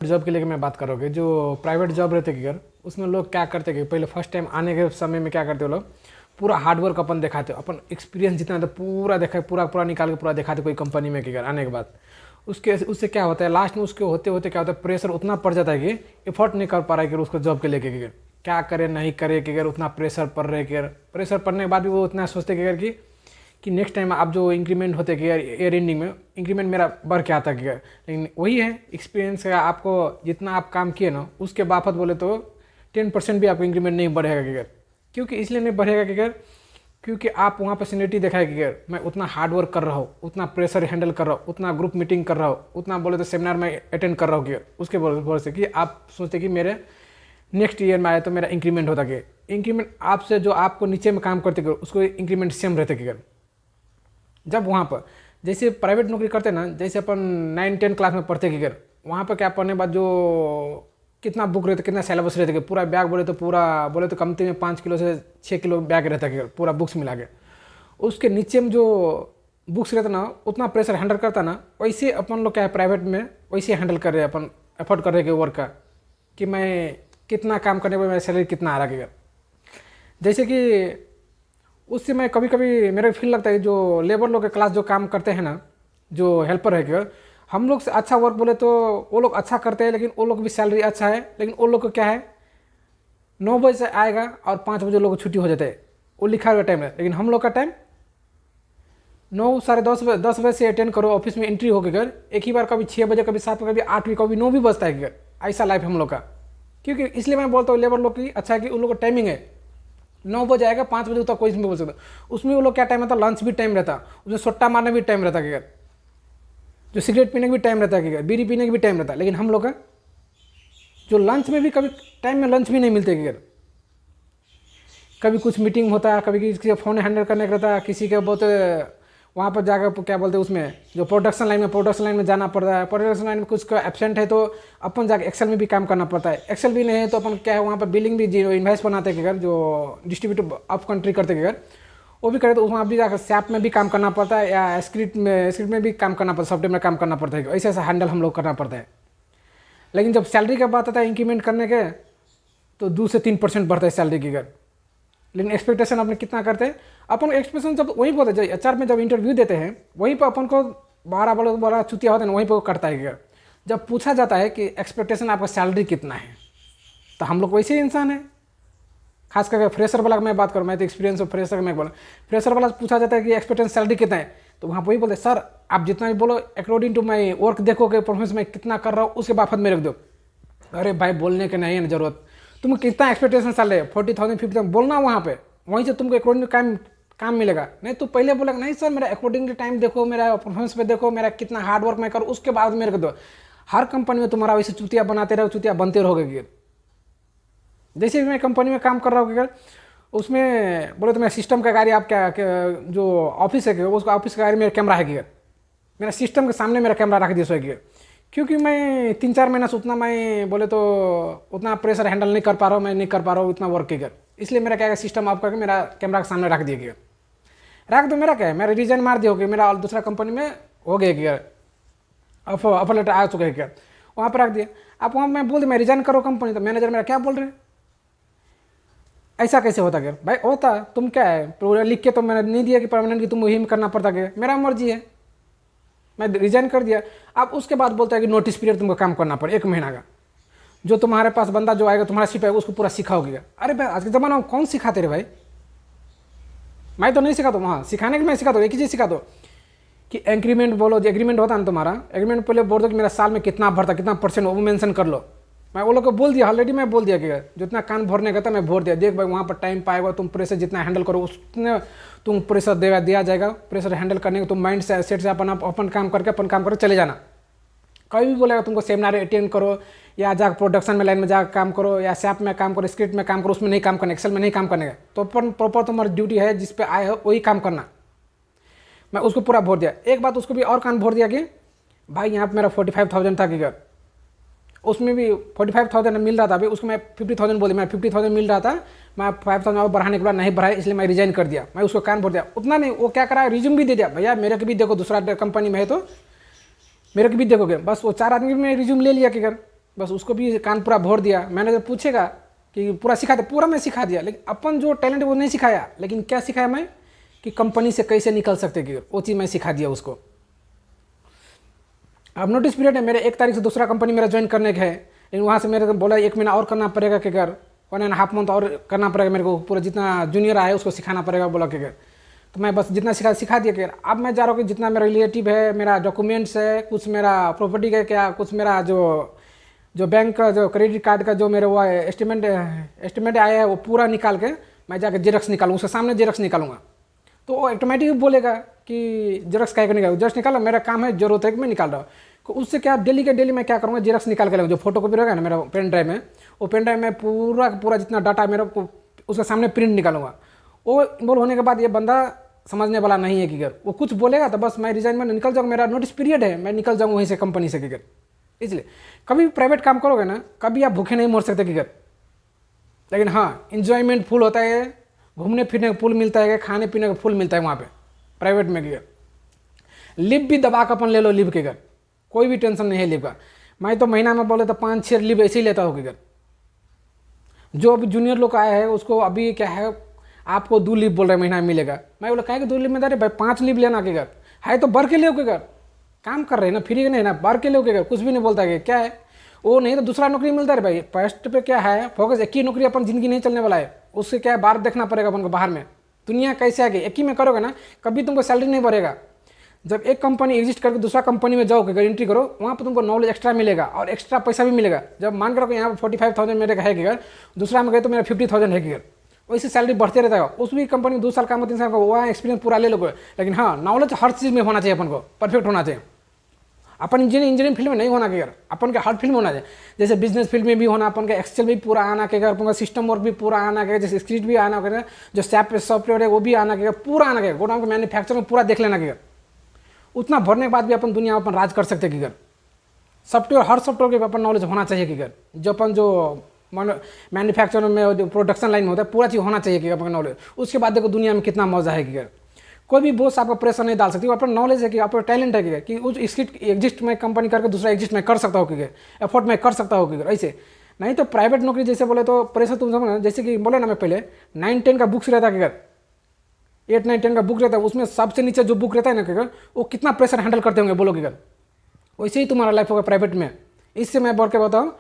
Job के लिए मैं बात करोगे, जो प्राइवेट जॉब रहते कि अगर उसमें लोग क्या करते कि पहले फर्स्ट टाइम आने के समय में क्या करते वो लोग पूरा हार्डवर्क अपन दिखाते, अपन एक्सपीरियंस जितना था पूरा देखा, पूरा पूरा निकाल के पूरा दिखाते कोई कंपनी में कि अगर आने के बाद उसके उससे क्या होता है लास्ट में उसके होते होते क्या होता है, प्रेशर उतना पड़ जाता है कि एफर्ट नहीं कर पा रहा है कि उसको जॉब के लेके कि क्या करे नहीं करे कि अगर उतना प्रेशर पड़ रहा है कि प्रेशर पड़ने के बाद भी वो उतना सोचते कि नेक्स्ट टाइम आप जो इंक्रीमेंट होते कि यार ईयर एंडिंग में इंक्रीमेंट मेरा बढ़ के आता कि यार, लेकिन वही है एक्सपीरियंस का, आपको जितना आप काम किए ना उसके बाबत बोले तो 10% भी आपको इंक्रीमेंट नहीं बढ़ेगा कि यार, क्योंकि इसलिए नहीं बढ़ेगा कि यार क्योंकि आप वहाँ पर सीनियरिटी दिखाए कि यार मैं उतना हार्ड वर्क कर रहा हूँ, उतना प्रेशर हैंडल कर रहा हूँ, उतना ग्रुप मीटिंग कर रहा हूँ, उतना बोले तो सेमिनार में अटेंड कर रहा हूँ कि उसके बोल से कि आप सोचते कि मेरे नेक्स्ट ईयर में आए तो मेरा इंक्रीमेंट होता कि इंक्रीमेंट आपसे जो आपको नीचे में काम करते उसको इंक्रीमेंट सेम रहते कि जब वहाँ पर जैसे प्राइवेट नौकरी करते ना, जैसे अपन 9-10 क्लास में पढ़ते कि अगर वहाँ पर क्या पढ़ने बाद जो कितना बुक रहता, कितना सिलेबस रहता कि पूरा बैग बोले तो कमती में 5 किलो से 6 किलो बैग रहता कि पूरा बुक्स मिला के उसके नीचे में जो बुक्स रहता ना उतना प्रेशर हैंडल करता ना, वैसे अपन लोग क्या है प्राइवेट में वैसे हैंडल कर रहे हैं, अपन एफर्ट कर रहे हैं वर्क का कि मैं कितना काम करने पर मेरा सैलरी कितना आ रहा है। जैसे कि उससे मैं कभी कभी मेरा फील लगता है जो लेबर लोग के क्लास जो काम करते हैं ना, जो हेल्पर है कि हम लोग से अच्छा वर्क बोले तो वो लोग अच्छा करते हैं, लेकिन वो लोग भी सैलरी अच्छा है, लेकिन वो लोग को क्या है 9 बजे से आएगा और 5 बजे लोग को छुट्टी हो जाता है, वो लिखा हुआ टाइम है, लेकिन हम लोग का टाइम 9 साढ़े 10 बजे से अटेंड करो, ऑफिस में एंट्री हो गए एक ही बार कभी 6 बजे कभी 7 कभी 8 भी कभी 9 भी बजता है कि ऐसा लाइफ हम लोग का। क्योंकि इसलिए मैं बोलता हूँ लेबर लोग की अच्छा है कि उन लोग का टाइमिंग है 9 बजे आएगा 5 बजे तक कोई इसमें बोल सकता, उसमें वो लोग क्या टाइम रहता, लंच भी टाइम रहता, उसमें सट्टा मारने भी टाइम रहता कि जो सिगरेट पीने का भी टाइम रहता है कि बीड़ी पीने का भी टाइम रहता, लेकिन हम लोग का जो लंच में भी कभी टाइम में लंच भी नहीं मिलते कि कभी कुछ मीटिंग होता है, कभी किसी का फ़ोन हैंडल करने का रहता है, किसी के बहुत वहाँ पर जाकर क्या बोलते हैं उसमें जो प्रोडक्शन लाइन में जाना पड़ता है, प्रोडक्शन लाइन में कुछ का एब्सेंट है तो अपन जाकर एक्सेल में भी काम करना पड़ता है, एक्सेल भी नहीं है तो अपन क्या है वहाँ पर बिलिंग भी जीरो इन्वाइस बनाते हैं जो डिस्ट्रीब्यूटर ऑफ कंट्री करते हैं वो भी करे तो वहाँ भी जाकर सैप में भी काम करना पड़ता है या स्क्रिप्ट में भी काम करना पड़ता है, सॉफ्टवेयर में काम करना पड़ता है, ऐसे ऐसा हैंडल हम लोग करना पड़ता है। लेकिन जब सैलरी का बात आता है इंक्रीमेंट करने के तो 2 से 3% बढ़ता है सैलरी की लेकिन एक्सपेक्टेशन अपने कितना करते हैं, अपन एक्सपेक्टेशन जब वहीं बोलते हैं एचआर में जब इंटरव्यू देते हैं वहीं पर अपन को 12 चुतिया होता है वहीं पर करता है जब पूछा जाता है कि एक्सपेक्टेशन आपका सैलरी कितना है तो हम लोग वैसे ही इंसान है, खास करके फ्रेशर वाला मैं बात करूँ, मैं तो एक्सपीरियंस ऑफ फ्रेशर में बोला, फ्रेशर वाला पूछा जाता है कि एक्सपेक्टेशन सैलरी कितना है तो वहाँ वही बोलते सर आप जितना भी बोलो अकॉर्डिंग टू माई वर्क देखोगे परफॉर्मेंस में कितना कर रहा हूँ उसके बाबत में रख दो। अरे भाई बोलने के नहीं है जरूरत, तुम कितना एक्सपेक्टेशन चल रहे है 40,000 50,000 बोलना वहाँ पे, वहीं से तुमको अकॉर्डिंग काम मिलेगा। नहीं तो पहले बोला नहीं सर मेरा अकॉर्डिंग टाइम देखो, मेरा परफॉर्मेंस पे देखो, मेरा कितना हार्ड वर्क मैं करूँ उसके बाद मेरे को दो। हर कंपनी में तुम्हारा वैसे चुतिया बनाते रहो, चुतिया बनते रहोगे। जैसे मैं कंपनी में काम कर रहा हूँ उसमें बोले तो मेरा सिस्टम का गाड़ी आप क्या जो ऑफिस है उसका ऑफिस का गाड़ी मेरा कैमरा है कि मेरा सिस्टम के सामने मेरा कैमरा रख दिया सो है क्योंकि मैं 3-4 महीना से उतना मैं बोले तो उतना प्रेशर हैंडल नहीं कर पा रहा हूँ, मैं नहीं कर पा रहा हूँ उतना वर्क के इसलिए मेरा क्या है सिस्टम ऑफ करके मेरा कैमरा के सामने रख दिया गया। रख दो मेरा क्या है, मेरा रिजाइन मार दिया हो गया, मेरा और दूसरा कंपनी में हो गया कि ऑफर लेटर आ चुका है क्या, वहाँ पर रख दिया। आप वहाँ मैं बोल दिया मैं रिजाइन करो कंपनी, तो मैनेजर मेरा क्या बोल रहे ऐसा कैसे होता गया भाई, होता तुम क्या है पूरा लिख के तो मैंने नहीं दिया कि परमानेंट की तुम वही में करना पड़ता गया, मेरा मर्जी है मैं रिजाइन कर दिया। अब उसके बाद बोलता है कि नोटिस पीरियड तुमको काम करना पड़े 1 महीना का, जो तुम्हारे पास बंदा जो आएगा तुम्हारा शिप है उसको पूरा सिखाओगे। अरे भाई आज के ज़माना में कौन सिखाते रे भाई, मैं तो नहीं सिखा दूँ, वहाँ सिखाने के मैं सिखा दो, एक ही चीज़ सिखा दो कि एग्रीमेंट बोलो, जो एग्रीमेंट होता है ना तुम्हारा एग्रीमेंट पहले बोल दो कि मेरा साल में कितना भरता कितना परसेंट वो मेंशन कर लो। मैं वो लोग को बोल दिया ऑलरेडी, मैं बोल दिया कि जितना कान भरने का था मैं भर दिया, देख भाई वहाँ पर टाइम पाएगा तुम प्रेशर जितना हैंडल करो उतने तुम प्रेशर दिया जाएगा, प्रेशर हैंडल करने का तुम माइंड से सेट से अपन काम करके चले जाना। कभी भी बोलेगा तुमको सेमिनार अटेंड करो या जाकर प्रोडक्शन में लाइन में जाकर काम करो या सैप में काम करो, स्क्रिप्ट में काम करो, उसमें नहीं काम करना, एक्सेल में नहीं काम करने का, तो अपन प्रॉपर तुम्हारी ड्यूटी है जिस पे आए हो वही काम करना। मैं उसको पूरा भर दिया। एक बात उसको भी और कान भर दिया कि भाई यहाँ पर मेरा 45,000 था कि उसमें भी 45,000 मिल रहा था, अभी उसको मैं 50,000 बोले, मैं 50,000 मिल रहा था, मैं 5,000 और बढ़ाने के बाद नहीं बढ़ाया इसलिए मैं रिजाइन कर दिया। मैं उसको कान भर दिया, उतना नहीं, वो क्या करा रिज्यूम भी दे दिया, भैया मेरे को भी देखो दूसरा कंपनी में है तो मेरे को भी देखोगे, बस वो 4 आदमी में रिज्यूम ले लिया कि बस उसको भी कान पूरा भर दिया। मैनेजर पूछेगा कि पूरा सिखा दिया, पूरा मैं सिखा दिया, लेकिन अपन जो टैलेंट है वो नहीं सिखाया। लेकिन क्या सिखाया मैं कि कंपनी से कैसे निकल सकते कि वो चीज़ मैं सिखा दिया उसको। अब नोटिस पीरियड है, मेरे 1 तारीख से दूसरा कंपनी मेरा ज्वाइन करने का है, लेकिन वहाँ से मेरे को बोला 1 महीना और करना पड़ेगा कि अगर 1.5 मंथ और करना पड़ेगा मेरे को, पूरा जितना जूनियर आया उसको सिखाना पड़ेगा बोला कि अगर। तो मैं बस जितना सिखा दिया कि अब मैं जा रहा हूँ कि जितना मेरा रिलेटिव है, मेरा डॉक्यूमेंट्स है, कुछ मेरा प्रॉपर्टी का, क्या कुछ मेरा जो बैंक का जो क्रेडिट कार्ड का जो मेरे वो एस्टिमेट आया है वो पूरा निकाल के मैं जाकर जेरक्स निकालूँ, उसके सामने जेरक्स निकालूँगा। तो वो ऑटोमेटिक बोलेगा कि जेरक्स क्या निकालो, जस्ट निकालो, मेरा काम है, जरूरत है कि मैं निकाल रहा हूँ। तो उससे क्या डेली के डेली मैं क्या करूँगा, जेरक्स निकाल के लगूँ, जो फोटो कॉपी रहेगा ना मेरा पेन ड्राइव में, वो पेन ड्राइव में पूरा जितना डाटा मेरा उसके सामने प्रिंट निकालूंगा। वो इन्वॉल्व होने के बाद ये बंदा समझने वाला नहीं है कि अगर वो कुछ बोलेगा तो बस मैं रिजाइन में निकल जाऊँगा, मेरा नोटिस पीरियड है, मैं निकल जाऊँगा वहीं से कंपनी से कि। इसलिए कभी भी प्राइवेट काम करोगे ना, कभी आप भूखे नहीं मर सकते कि। लेकिन हाँ, इंजॉयमेंट फुल होता है, घूमने फिरने का फुल मिलता है, खाने पीने का फुल मिलता है वहाँ पे प्राइवेट में कि। लीव भी दबा कर अपन ले लो लीव के घर, कोई भी टेंशन नहीं है लीव का। मैं तो महीना में बोले तो 5-6 लीव ऐसे ही लेता हूँ कि घर। जो अभी जूनियर लोग आया है उसको अभी क्या है, आपको 2 लीव बोल रहे हैं महीना में मिलेगा। मैं बोला कहें कि 2 लीव में, अरे भाई 5 लीव लेना के घर है तो भर के ले के घर, काम कर रहे हैं ना, फ्री नहीं ना, भर के ले के घर, कुछ भी नहीं बोलता कि क्या है वो, नहीं तो दूसरा नौकरी मिलता है भाई। फर्स्ट पे क्या है फोकस, एक ही नौकरी अपन जिंदगी नहीं चलने वाला है, उससे क्या है बाहर देखना पड़ेगा अपन को, बाहर में दुनिया कैसे आगे। एक ही में करोगे ना, कभी तुमको सैलरी नहीं बढ़ेगा। जब एक कंपनी एग्जिस्ट करके दूसरा कंपनी में जाओगे, अगर एंट्री करो, वहाँ पर तुमको नॉलेज एक्स्ट्रा मिलेगा और एक्स्ट्रा पैसा भी मिलेगा। जब मान करो कि यहाँ 45,000 मेरे का है कि, दूसरा में गए तो मेरा 50,000 है कि, वैसे सैलरी बढ़ते रहता है। उस भी कंपनी में 2 साल काम 3 साल का वहाँ एक्सपीरियंस पूरा ले लोगे। लेकिन हाँ, नॉलेज हर चीज़ में होना चाहिए, अपन को परफेक्ट होना चाहिए। अपन इंजीनियरिंग फील्ड में नहीं होना कि, अपन के हर फील्ड में होना चाहिए। जैसे बिजनेस फील्ड में भी होना, अपन का एक्सेल भी पूरा आना के, अपन का सिस्टम वर्क भी पूरा आना के, जैसे स्क्रिप्ट भी आना के, जो सॉफ्टवेयर है वो भी आना के, पूरा आना के, गोडाउन के मैन्युफैक्चर में पूरा देख लेना कि। उतना भरने के बाद भी अपन दुनिया में अपन राज कर सकते कि। सॉफ्टवेयर, हर सॉफ्टवेयर के अपन नॉलेज होना चाहिए कि। जो अपन जो मैन्युफैक्चर में जो प्रोडक्शन लाइन में होता है, पूरा चीज़ होना चाहिए कि अपन नॉलेज। उसके बाद देखो दुनिया में कितना मजा है कि। कोई भी बॉस आपका प्रेशर नहीं डाल सकती, वो अपना नॉलेज है कि आपका टैलेंट है कि उस स्किट एग्जिस्ट में कंपनी करके दूसरा एग्जिस्ट में कर सकता हो कि, एफर्ट में कर सकता हो कि। ऐसे नहीं तो प्राइवेट नौकरी जैसे बोले तो प्रेशर तुम समझना, जैसे कि बोले ना मैं पहले 9-10 का बुक्स रहता है कि, 8-9-10 का बुक रहता है, उसमें सबसे नीचे जो बुक रहता है ना कि, वो कितना प्रेशर हैंडल करते होंगे बोलो कि। वैसे ही तुम्हारा लाइफ होगा प्राइवेट में। इससे मैं बोल के बताऊँ